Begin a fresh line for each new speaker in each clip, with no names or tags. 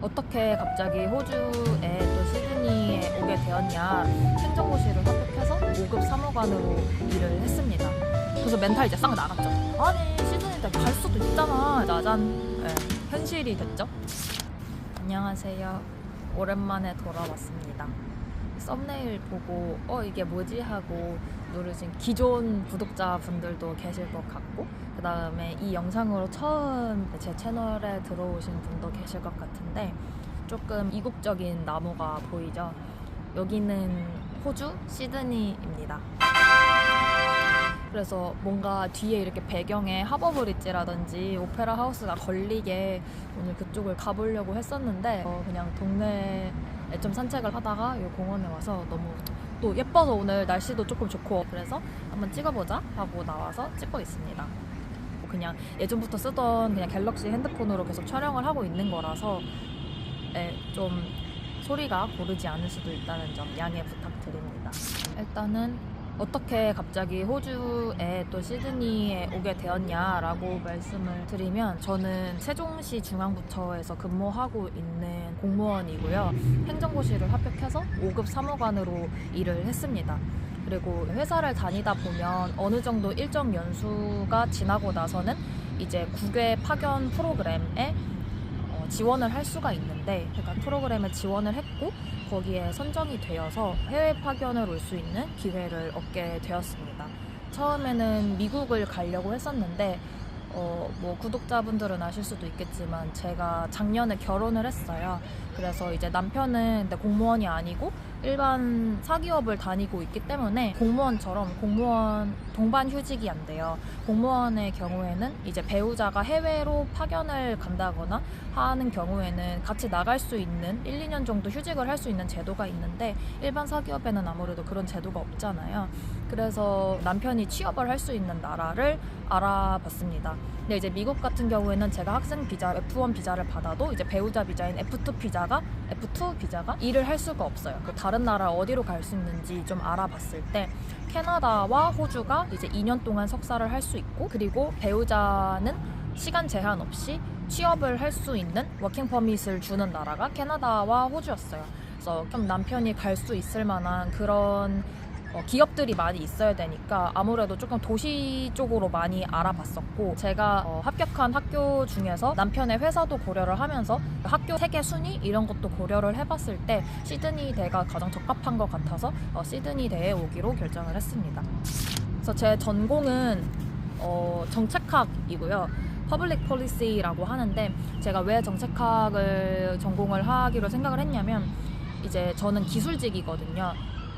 어떻게 갑자기 호주에 또 시드니에 오게 되었냐. 행정고시를 합격해서 5급 사무관으로 일을 했습니다. 그래서 멘탈 이제 싹 나갔죠. 아니 시드니에 갈 수도 있잖아. 짜잔. 네, 현실이 됐죠. 안녕하세요. 오랜만에 돌아왔습니다. 썸네일 보고 이게 뭐지 하고 누르신 기존 구독자분들도 계실 것 같고, 그 다음에 이 영상으로 처음 제 채널에 들어오신 분도 계실 것 같은데, 조금 이국적인 나무가 보이죠? 여기는 호주 시드니입니다. 그래서 뭔가 뒤에 이렇게 배경에 하버브리지라든지 오페라 하우스가 걸리게 오늘 그쪽을 가보려고 했었는데, 그냥 동네에 좀 산책을 하다가 이 공원에 와서 너무 또 예뻐서 오늘 날씨도 조금 좋고, 그래서 한번 찍어보자 하고 나와서 찍고 있습니다. 그냥 예전부터 쓰던 그냥 갤럭시 핸드폰으로 계속 촬영을 하고 있는 거라서 좀 소리가 고르지 않을 수도 있다는 점 양해 부탁드립니다. 일단은 어떻게 갑자기 호주에 또 시드니에 오게 되었냐라고 말씀을 드리면, 저는 세종시 중앙부처에서 근무하고 있는 공무원이고요. 행정고시를 합격해서 5급 사무관으로 일을 했습니다. 그리고 회사를 다니다 보면 어느 정도 일정 연수가 지나고 나서는 이제 국외 파견 프로그램에 지원을 할 수가 있는데, 그러니까 프로그램에 지원을 했고 거기에 선정이 되어서 해외 파견을 올 수 있는 기회를 얻게 되었습니다. 처음에는 미국을 가려고 했었는데 뭐 구독자분들은 아실 수도 있겠지만 제가 작년에 결혼을 했어요. 그래서 이제 남편은 근데 공무원이 아니고 일반 사기업을 다니고 있기 때문에 공무원처럼 공무원 동반 휴직이 안 돼요. 공무원의 경우에는 이제 배우자가 해외로 파견을 간다거나 하는 경우에는 같이 나갈 수 있는 1, 2년 정도 휴직을 할 수 있는 제도가 있는데, 일반 사기업에는 아무래도 그런 제도가 없잖아요. 그래서 남편이 취업을 할 수 있는 나라를 알아봤습니다. 근데 이제 미국 같은 경우에는 제가 학생 비자 F1 비자를 받아도 이제 배우자 비자인 F2 비자가 일을 할 수가 없어요. 그 다른 나라 어디로 갈 수 있는지 좀 알아봤을 때 캐나다와 호주가 이제 2년 동안 석사를 할 수 있고, 그리고 배우자는 시간 제한 없이 취업을 할 수 있는 워킹 퍼밋을 주는 나라가 캐나다와 호주였어요. 그래서 좀 남편이 갈 수 있을 만한 그런 기업들이 많이 있어야 되니까 아무래도 조금 도시 쪽으로 많이 알아봤었고, 제가 합격한 학교 중에서 남편의 회사도 고려를 하면서 학교 세계 순위 이런 것도 고려를 해봤을 때 시드니대가 가장 적합한 것 같아서 시드니대에 오기로 결정을 했습니다. 그래서 제 전공은 정책학이고요. 퍼블릭 폴리시라고 하는데, 제가 왜 정책학을 전공을 하기로 생각을 했냐면, 이제 저는 기술직이거든요.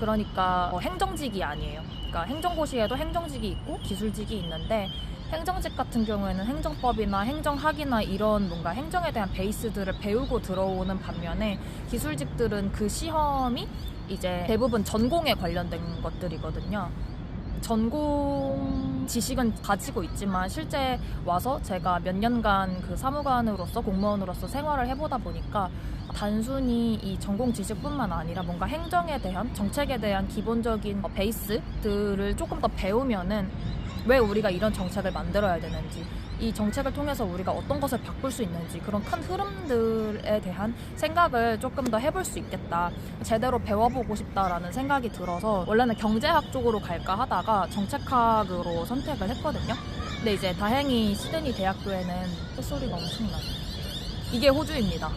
그러니까 행정직이 아니에요. 그러니까 행정고시에도 행정직이 있고 기술직이 있는데, 행정직 같은 경우에는 행정법이나 행정학이나 이런 뭔가 행정에 대한 베이스들을 배우고 들어오는 반면에, 기술직들은 그 시험이 이제 대부분 전공에 관련된 것들이거든요. 전공 지식은 가지고 있지만 실제 와서 제가 몇 년간 그 사무관으로서 공무원으로서 생활을 해보다 보니까 단순히 이 전공 지식뿐만 아니라 뭔가 행정에 대한, 정책에 대한 기본적인 베이스들을 조금 더 배우면은 왜 우리가 이런 정책을 만들어야 되는지, 이 정책을 통해서 우리가 어떤 것을 바꿀 수 있는지, 그런 큰 흐름들에 대한 생각을 조금 더 해볼 수 있겠다, 제대로 배워보고 싶다라는 생각이 들어서 원래는 경제학 쪽으로 갈까 하다가 정책학으로 선택을 했거든요. 근데 이제 다행히 시드니 대학교에는 햇소리가 엄청나요. 이게 호주입니다.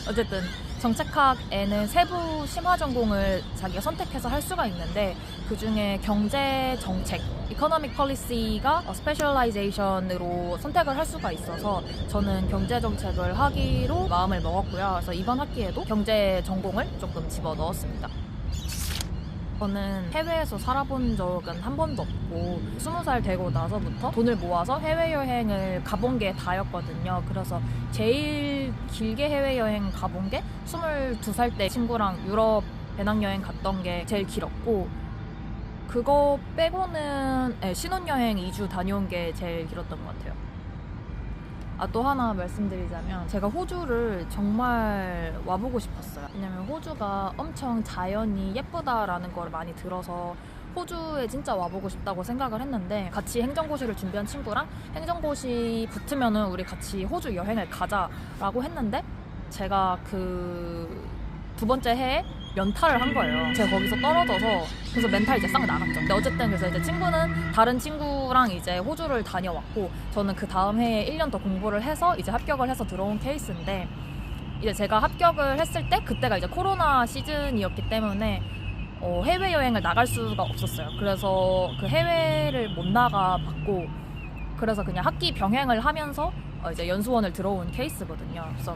어쨌든 정책학에는 세부 심화 전공을 자기가 선택해서 할 수가 있는데, 그 중에 경제 정책, 이코노믹 폴리시가 스페셜라이제이션으로 선택을 할 수가 있어서 저는 경제 정책을 하기로 마음을 먹었고요. 그래서 이번 학기에도 경제 전공을 조금 집어 넣었습니다. 저는 해외에서 살아본 적은 한 번도 없고 20살 되고 나서부터 돈을 모아서 해외여행을 가본 게 다였거든요. 그래서 제일 길게 해외여행 가본 게 22살 때 친구랑 유럽 배낭여행 갔던 게 제일 길었고, 그거 빼고는 신혼여행 2주 다녀온 게 제일 길었던 것 같아요. 또 하나 말씀드리자면, 제가 호주를 정말 와보고 싶었어요. 왜냐면 호주가 엄청 자연이 예쁘다라는 걸 많이 들어서 호주에 진짜 와보고 싶다고 생각을 했는데, 같이 행정고시를 준비한 친구랑 행정고시 붙으면은 우리 같이 호주 여행을 가자라고 했는데, 제가 그 두 번째 해에 면탈을 한 거예요. 제가 거기서 떨어져서 그래서 멘탈이 이제 싹 나갔죠. 근데 어쨌든 그래서 이제 친구는 다른 친구랑 이제 호주를 다녀왔고 저는 그 다음 해에 1년 더 공부를 해서 이제 합격을 해서 들어온 케이스인데 이제 제가 합격을 했을 때 그때가 이제 코로나 시즌이었기 때문에 해외여행을 나갈 수가 없었어요. 그래서 그 해외를 못 나가봤고 그래서 그냥 학기 병행을 하면서 이제 연수원을 들어온 케이스거든요. 그래서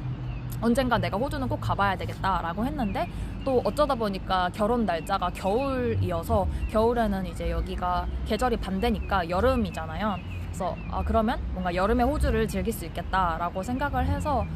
언젠가 내가 호주는 꼭 가봐야 되겠다라고 했는데 또 어쩌다 보니까 결혼 날짜가 겨울이어서 겨울에는 이제 여기가 계절이 반대니까 여름이잖아요. 그래서 그러면 뭔가 여름에 호주를 즐길 수 있겠다라고 생각을 해서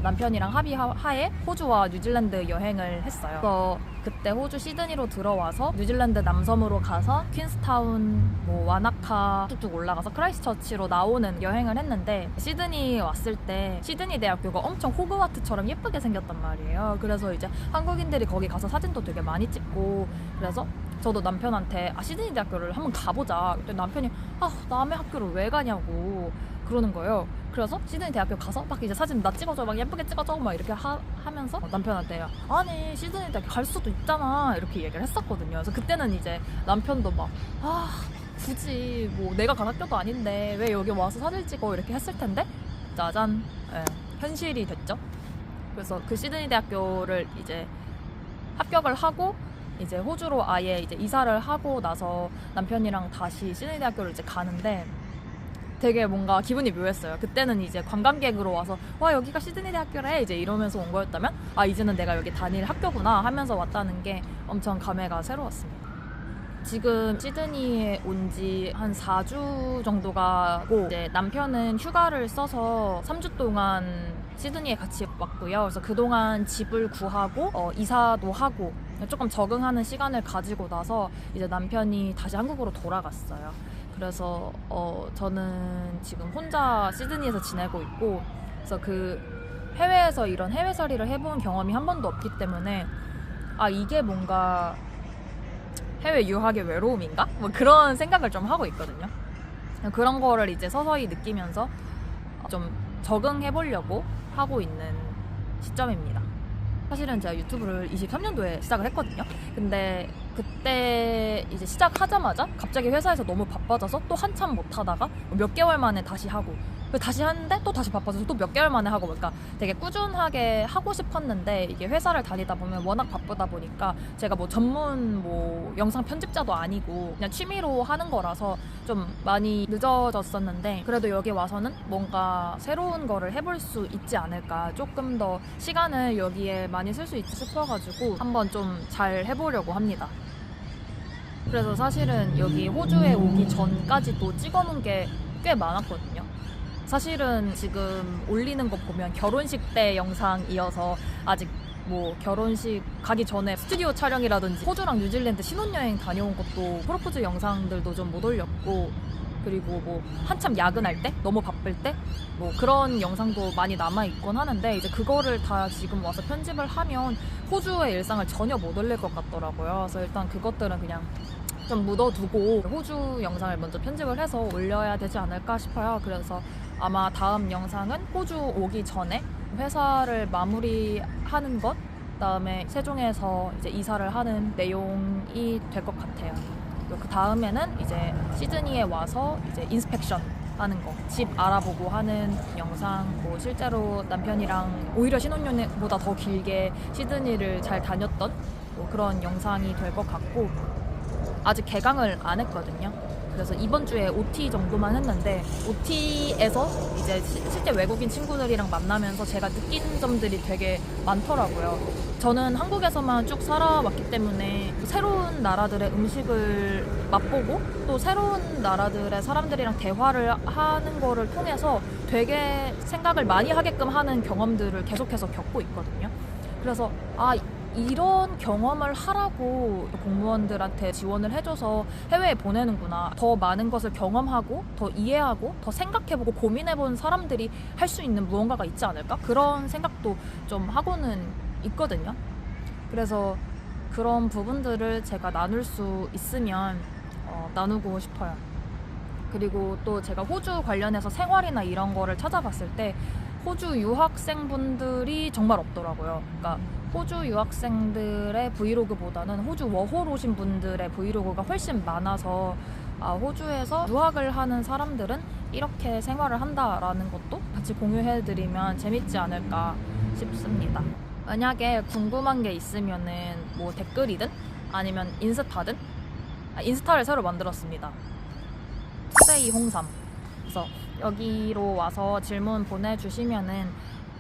남편이랑 합의하에 호주와 뉴질랜드 여행을 했어요. 그래서 그때 호주 시드니로 들어와서 뉴질랜드 남섬으로 가서 퀸스타운, 와나카 쭉쭉 올라가서 크라이스처치로 나오는 여행을 했는데 시드니 왔을 때 시드니 대학교가 엄청 호그와트처럼 예쁘게 생겼단 말이에요. 그래서 이제 한국인들이 거기 가서 사진도 되게 많이 찍고 그래서 저도 남편한테 시드니 대학교를 한번 가보자. 그때 남편이 남의 학교를 왜 가냐고 그러는 거예요. 그래서 시드니 대학교 가서 막 이제 사진 나 찍어줘, 막 예쁘게 찍어줘, 막 이렇게 하면서 남편한테 아니 시드니 대학교 갈 수도 있잖아 이렇게 얘기를 했었거든요. 그래서 그때는 이제 남편도 막 굳이 내가 간 학교도 아닌데 왜 여기 와서 사진 찍어 이렇게 했을 텐데 짜잔, 현실이 됐죠. 그래서 그 시드니 대학교를 이제 합격을 하고 이제 호주로 아예 이제 이사를 하고 나서 남편이랑 다시 시드니 대학교를 이제 가는데 되게 뭔가 기분이 묘했어요. 그때는 이제 관광객으로 와서 여기가 시드니 대학교래 이제 이러면서 온 거였다면 이제는 내가 여기 다닐 학교구나 하면서 왔다는 게 엄청 감회가 새로웠습니다. 지금 시드니에 온 지 한 4주 정도가 고 이제 남편은 휴가를 써서 3주 동안 시드니에 같이 왔고요. 그래서 그동안 집을 구하고 이사도 하고 조금 적응하는 시간을 가지고 나서 이제 남편이 다시 한국으로 돌아갔어요. 그래서 저는 지금 혼자 시드니에서 지내고 있고 그래서 그 해외에서 이런 해외살이를 해본 경험이 한 번도 없기 때문에 이게 뭔가 해외 유학의 외로움인가? 그런 생각을 좀 하고 있거든요. 그런 거를 이제 서서히 느끼면서 좀 적응해보려고 하고 있는 시점입니다. 사실은 제가 유튜브를 23년도에 시작을 했거든요. 근데 그때 이제 시작하자마자 갑자기 회사에서 너무 바빠져서 또 한참 못 하다가 몇 개월 만에 다시 하고 다시 하는데 또 다시 바빠져서 또 몇 개월 만에 하고 그러니까 되게 꾸준하게 하고 싶었는데 이게 회사를 다니다 보면 워낙 바쁘다 보니까 제가 전문 영상 편집자도 아니고 그냥 취미로 하는 거라서 좀 많이 늦어졌었는데 그래도 여기 와서는 뭔가 새로운 거를 해볼 수 있지 않을까 조금 더 시간을 여기에 많이 쓸 수 있지 싶어가지고 한번 좀 잘 해보려고 합니다. 그래서 사실은 여기 호주에 오기 전까지도 찍어놓은 게 꽤 많았거든요. 사실은 지금 올리는 거 보면 결혼식 때 영상이어서 아직 결혼식 가기 전에 스튜디오 촬영이라든지 호주랑 뉴질랜드 신혼여행 다녀온 것도 프로포즈 영상들도 좀 못 올렸고 그리고 한참 야근할 때 너무 바쁠 때 그런 영상도 많이 남아있곤 하는데 이제 그거를 다 지금 와서 편집을 하면 호주의 일상을 전혀 못 올릴 것 같더라고요. 그래서 일단 그것들은 그냥 좀 묻어두고 호주 영상을 먼저 편집을 해서 올려야 되지 않을까 싶어요. 그래서 아마 다음 영상은 호주 오기 전에 회사를 마무리하는 것, 그다음에 세종에서 이제 이사를 하는 내용이 될 것 같아요. 그 다음에는 이제 시드니에 와서 이제 인스펙션 하는 거, 집 알아보고 하는 영상, 실제로 남편이랑 오히려 신혼여행보다 더 길게 시드니를 잘 다녔던 그런 영상이 될 것 같고 아직 개강을 안 했거든요. 그래서 이번 주에 OT 정도만 했는데 OT에서 이제 실제 외국인 친구들이랑 만나면서 제가 느낀 점들이 되게 많더라고요. 저는 한국에서만 쭉 살아왔기 때문에 새로운 나라들의 음식을 맛보고 또 새로운 나라들의 사람들이랑 대화를 하는 거를 통해서 되게 생각을 많이 하게끔 하는 경험들을 계속해서 겪고 있거든요. 그래서 이런 경험을 하라고 공무원들한테 지원을 해줘서 해외에 보내는구나. 더 많은 것을 경험하고 더 이해하고 더 생각해보고 고민해본 사람들이 할 수 있는 무언가가 있지 않을까? 그런 생각도 좀 하고는 있거든요. 그래서 그런 부분들을 제가 나눌 수 있으면 나누고 싶어요. 그리고 또 제가 호주 관련해서 생활이나 이런 거를 찾아봤을 때 호주 유학생분들이 정말 없더라고요. 그러니까 호주 유학생들의 브이로그보다는 호주 워홀 오신 분들의 브이로그가 훨씬 많아서 호주에서 유학을 하는 사람들은 이렇게 생활을 한다라는 것도 같이 공유해드리면 재밌지 않을까 싶습니다. 만약에 궁금한 게 있으면은 뭐 댓글이든 아니면 인스타든 인스타를 새로 만들었습니다. 투데이 홍삼. 그래서 여기로 와서 질문 보내주시면은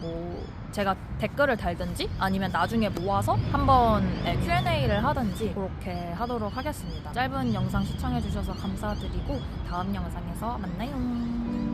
뭐 제가 댓글을 달든지 아니면 나중에 모아서 한번 Q&A를 하든지 그렇게 하도록 하겠습니다. 짧은 영상 시청해주셔서 감사드리고 다음 영상에서 만나요.